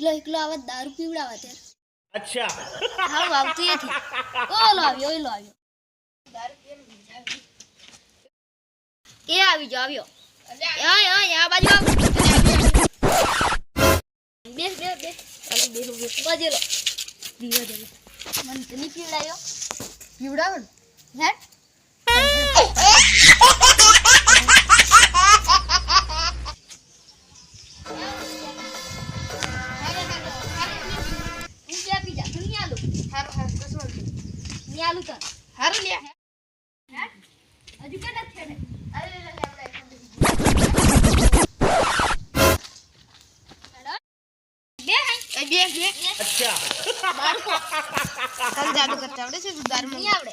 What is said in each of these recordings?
એકલો એકલો આવત દારૂ પીવડાવત યાર. अच्छा હાવ આવતી હતી. ઓલો આવ્યો દારૂ પીને મજા આવી. એ આવી જો આવ્યો. ઓય આ બાજુ આવ. બેસ અરે બેસ બાજેલો દીવા દે મને તો ની પીવડાયો પીવડાવન હે આલુ તો હારું લે હજુ કેટલા છે ને અરે લે આપણે બે अच्छा બાળકો તને જાદુ કરતા આવડે છે દારૂ નહીં આવડે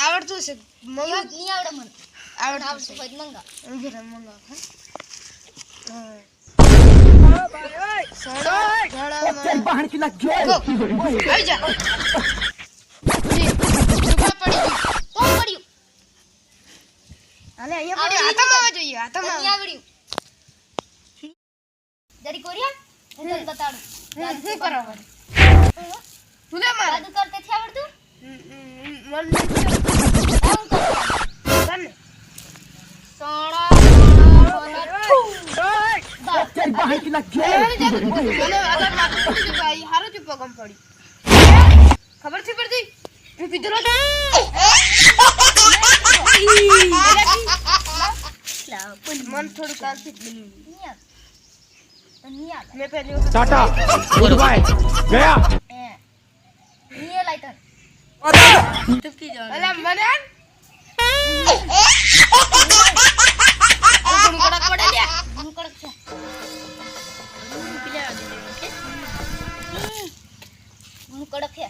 આવડતું છે મંગા નહીં આવડે મને આવડતું છે આવડે મંગા ઉભી રહે મંગા આવી જા કોણ પડ્યું અલે અહીંયા પડ્યું હાથમાં આવવા જોઈએ હાથમાં નહીં આવડ્યું જરી કોરિયા હું તને બતાડું શું કરાવવાનું તું લે માર જાદુ કરતે થી આવડતું મન આવું કર તને સોણા મને આગળ માથું પડી ભાઈ હારો ચૂપ પગમ પડી ખબર છે પડતી હું પીધરો મન થોડું કાલથી જ બન્યું મેં પહેલી વખત टाटा गुड बाय गया ये लाइटर ચૂપકી જવાનું અલા મને થોડું કડક પડે લ્યા હું કડક છે હું કડક છે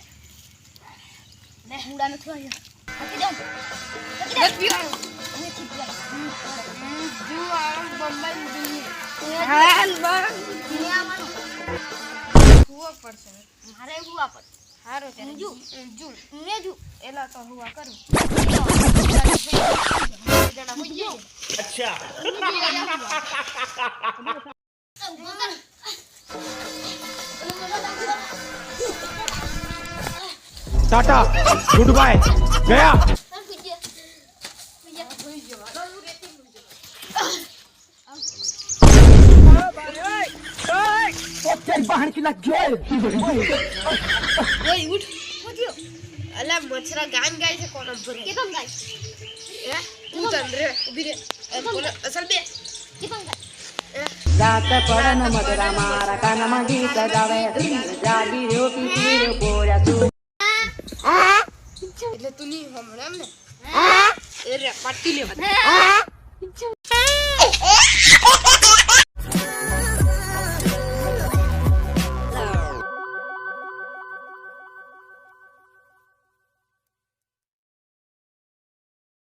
લે હુડા ન થયો હકી જાવ નથી પીવાનું હું ઠીક જાય જો આ બંબાઈ મુડી હાલ બા આવવાનું હુવા પડશે મારે હુવા પર હારો છે જુ ને જુ એલા તો હુવા કરું જણા હોઈ જાય अच्छा टाटा गुड बाय गया बाहर की लग गया ઓય ઉઠ અલા મચ્છરા ગાન ગાય છે કોણ ભરે કેમ ગાય હે તું તન રે ઉભી રે કોણ અસલ બે કેમ ગાય જાત પડન મદરા મારા કાનમાં ગીત ગાવે જાગી રહ્યો પીરો બોરા તું એટલે તું ની હમણાં એમ ને એ રે પાટી લે